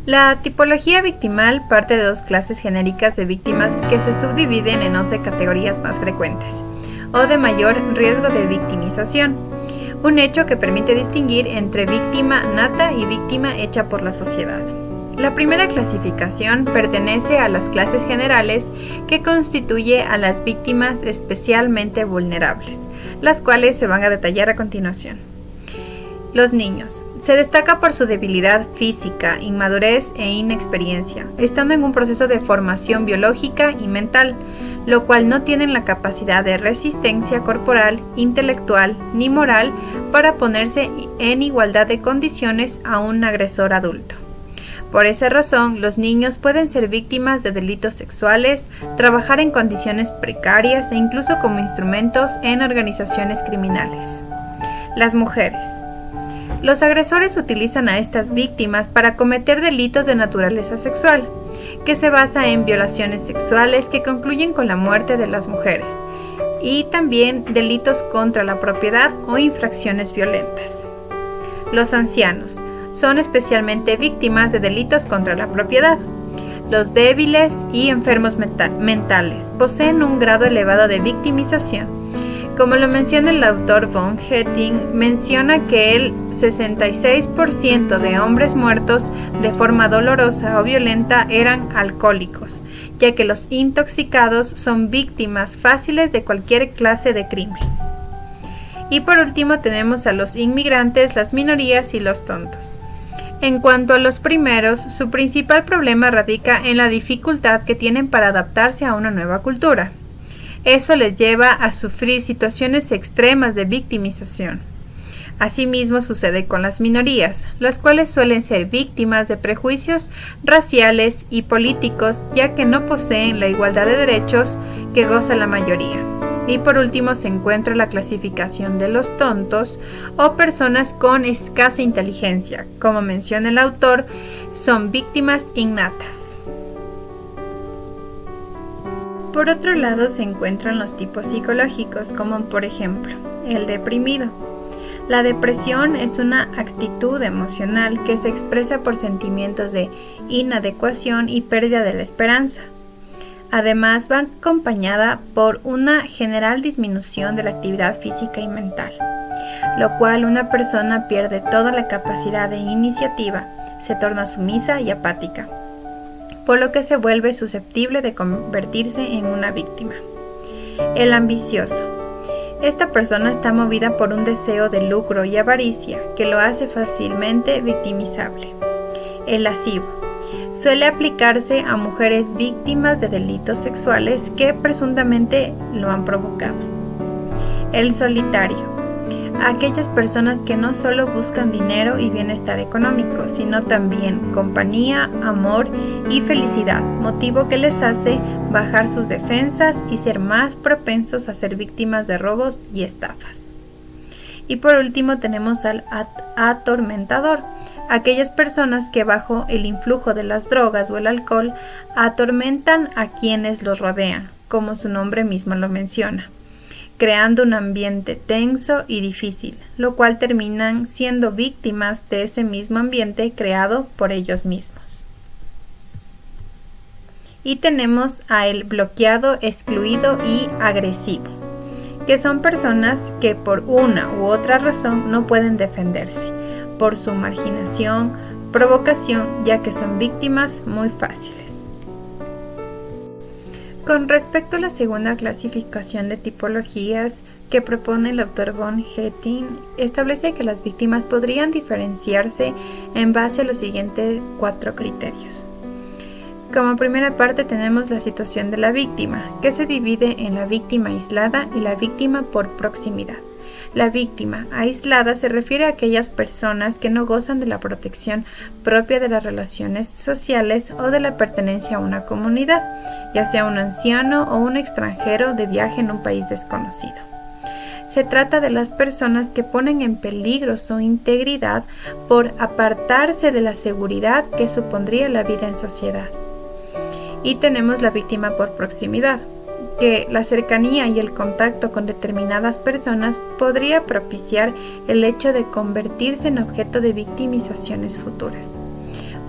La tipología victimal parte de dos clases genéricas de víctimas que se subdividen en 11 categorías más frecuentes o de mayor riesgo de victimización, un hecho que permite distinguir entre víctima nata y víctima hecha por la sociedad. La primera clasificación pertenece a las clases generales, que constituye a las víctimas especialmente vulnerables, las cuales se van a detallar a continuación. Los niños. Se destaca por su debilidad física, inmadurez e inexperiencia, estando en un proceso de formación biológica y mental, lo cual no tienen la capacidad de resistencia corporal, intelectual ni moral para ponerse en igualdad de condiciones a un agresor adulto. Por esa razón, los niños pueden ser víctimas de delitos sexuales, trabajar en condiciones precarias e incluso como instrumentos en organizaciones criminales. Las mujeres. Los agresores utilizan a estas víctimas para cometer delitos de naturaleza sexual, que se basa en violaciones sexuales que concluyen con la muerte de las mujeres, y también delitos contra la propiedad o infracciones violentas. Los ancianos son especialmente víctimas de delitos contra la propiedad. Los débiles y enfermos mentales poseen un grado elevado de victimización. Como lo menciona el autor von Hetting, menciona que el 66% de hombres muertos de forma dolorosa o violenta eran alcohólicos, ya que los intoxicados son víctimas fáciles de cualquier clase de crimen. Y por último tenemos a los inmigrantes, las minorías y los tontos. En cuanto a los primeros, su principal problema radica en la dificultad que tienen para adaptarse a una nueva cultura. Eso les lleva a sufrir situaciones extremas de victimización. Asimismo sucede con las minorías, las cuales suelen ser víctimas de prejuicios raciales y políticos, ya que no poseen la igualdad de derechos que goza la mayoría. Y por último se encuentra la clasificación de los tontos o personas con escasa inteligencia. Como menciona el autor, son víctimas innatas. Por otro lado se encuentran los tipos psicológicos, como por ejemplo el deprimido. La depresión es una actitud emocional que se expresa por sentimientos de inadecuación y pérdida de la esperanza. Además va acompañada por una general disminución de la actividad física y mental, lo cual una persona pierde toda la capacidad de iniciativa, se torna sumisa y apática, por lo que se vuelve susceptible de convertirse en una víctima. El ambicioso. Esta persona está movida por un deseo de lucro y avaricia que lo hace fácilmente victimizable. El lascivo. Suele aplicarse a mujeres víctimas de delitos sexuales que presuntamente lo han provocado. El solitario. Aquellas personas que no solo buscan dinero y bienestar económico, sino también compañía, amor y felicidad, motivo que les hace bajar sus defensas y ser más propensos a ser víctimas de robos y estafas. Y por último tenemos al atormentador, aquellas personas que bajo el influjo de las drogas o el alcohol atormentan a quienes los rodean, como su nombre mismo lo menciona, creando un ambiente tenso y difícil, lo cual terminan siendo víctimas de ese mismo ambiente creado por ellos mismos. Y tenemos a el bloqueado, excluido y agresivo, que son personas que por una u otra razón no pueden defenderse, por su marginación, provocación, ya que son víctimas muy fáciles. Con respecto a la segunda clasificación de tipologías que propone el autor von Hetting, establece que las víctimas podrían diferenciarse en base a los siguientes 4 criterios. Como primera parte tenemos la situación de la víctima, que se divide en la víctima aislada y la víctima por proximidad. La víctima aislada se refiere a aquellas personas que no gozan de la protección propia de las relaciones sociales o de la pertenencia a una comunidad, ya sea un anciano o un extranjero de viaje en un país desconocido. Se trata de las personas que ponen en peligro su integridad por apartarse de la seguridad que supondría la vida en sociedad. Y tenemos la víctima por proximidad, que la cercanía y el contacto con determinadas personas podría propiciar el hecho de convertirse en objeto de victimizaciones futuras.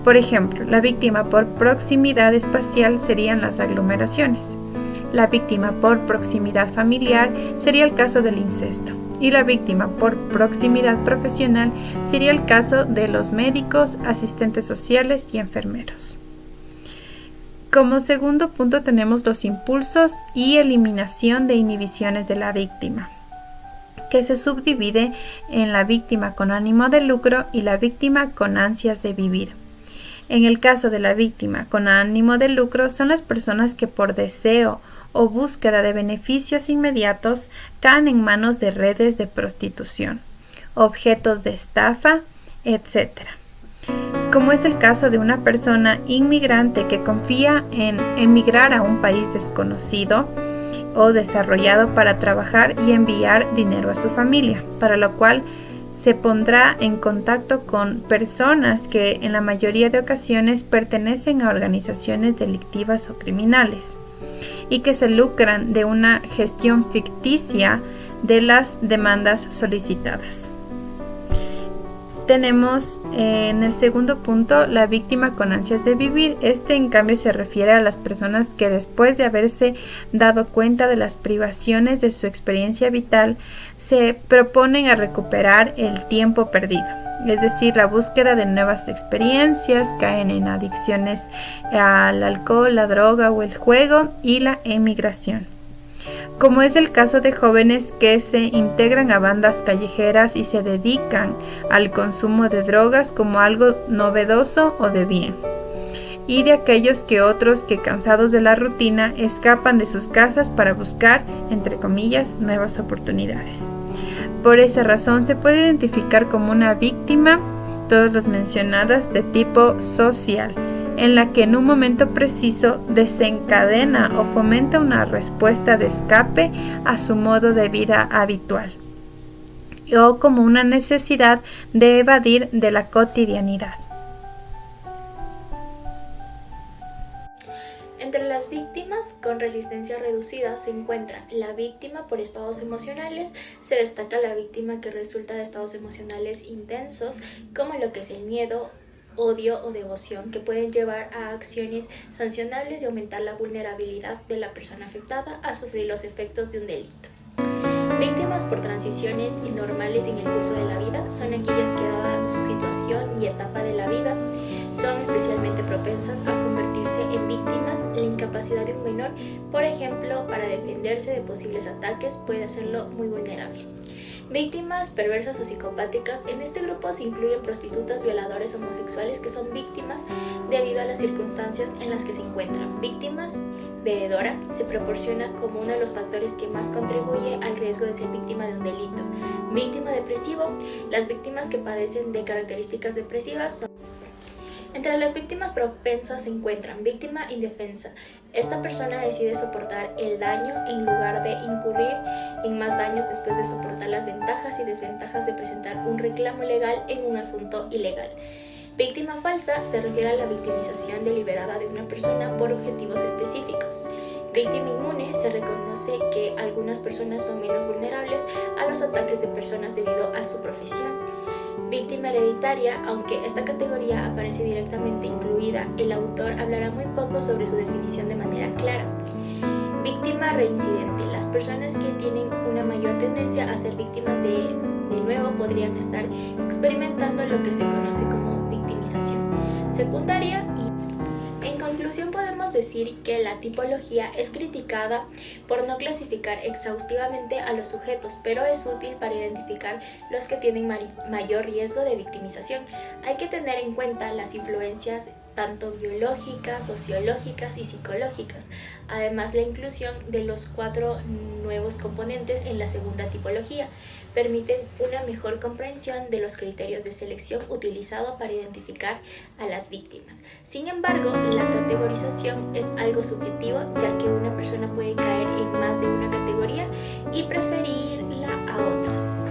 Por ejemplo, la víctima por proximidad espacial serían las aglomeraciones. La víctima por proximidad familiar sería el caso del incesto. Y la víctima por proximidad profesional sería el caso de los médicos, asistentes sociales y enfermeros. Como segundo punto tenemos los impulsos y eliminación de inhibiciones de la víctima, que se subdivide en la víctima con ánimo de lucro y la víctima con ansias de vivir. En el caso de la víctima con ánimo de lucro son las personas que por deseo o búsqueda de beneficios inmediatos caen en manos de redes de prostitución, objetos de estafa, etc. Como es el caso de una persona inmigrante que confía en emigrar a un país desconocido o desarrollado para trabajar y enviar dinero a su familia, para lo cual se pondrá en contacto con personas que en la mayoría de ocasiones pertenecen a organizaciones delictivas o criminales y que se lucran de una gestión ficticia de las demandas solicitadas. Tenemos en el segundo punto la víctima con ansias de vivir. Este en cambio se refiere a las personas que después de haberse dado cuenta de las privaciones de su experiencia vital se proponen a recuperar el tiempo perdido. Es decir, la búsqueda de nuevas experiencias, caen en adicciones al alcohol, la droga o el juego y la emigración. Como es el caso de jóvenes que se integran a bandas callejeras y se dedican al consumo de drogas como algo novedoso o de bien. Y de aquellos otros que cansados de la rutina escapan de sus casas para buscar, entre comillas, nuevas oportunidades. Por esa razón se puede identificar como una víctima, todas las mencionadas, de tipo social, en la que en un momento preciso desencadena o fomenta una respuesta de escape a su modo de vida habitual, o como una necesidad de evadir de la cotidianidad. Entre las víctimas con resistencia reducida se encuentra la víctima por estados emocionales. Se destaca la víctima que resulta de estados emocionales intensos, como lo que es el miedo, odio o devoción, que pueden llevar a acciones sancionables y aumentar la vulnerabilidad de la persona afectada a sufrir los efectos de un delito. Víctimas por transiciones normales en el curso de la vida son aquellas que, dada su situación y etapa de la vida, son especialmente propensas a convertirse en víctimas. La incapacidad de un menor, por ejemplo, para defenderse de posibles ataques puede hacerlo muy vulnerable. Víctimas perversas o psicopáticas. En este grupo se incluyen prostitutas, violadores, homosexuales que son víctimas debido a las circunstancias en las que se encuentran. Víctimas bebedora se proporciona como uno de los factores que más contribuye al riesgo de ser víctima de un delito. Víctima depresivo. Las víctimas que padecen de características depresivas son... Entre las víctimas propensas se encuentran víctima indefensa. Esta persona decide soportar el daño en lugar de incurrir en más daños después de soportar las ventajas y desventajas de presentar un reclamo legal en un asunto ilegal. Víctima falsa se refiere a la victimización deliberada de una persona por objetivos específicos. Víctima inmune se reconoce que algunas personas son menos vulnerables a los ataques de personas debido a su profesión. Víctima hereditaria, aunque esta categoría aparece directamente incluida, el autor hablará muy poco sobre su definición de manera clara. Víctima reincidente. Las personas que tienen una mayor tendencia a ser víctimas de nuevo podrían estar experimentando lo que se conoce como victimización secundaria. En conclusión, podemos decir que la tipología es criticada por no clasificar exhaustivamente a los sujetos, pero es útil para identificar los que tienen mayor riesgo de victimización. Hay que tener en cuenta las influencias tanto biológicas, sociológicas y psicológicas. Además, la inclusión de los 4 nuevos componentes en la segunda tipología permiten una mejor comprensión de los criterios de selección utilizados para identificar a las víctimas. Sin embargo, la categorización es algo subjetivo, ya que una persona puede caer en más de una categoría y preferirla a otras.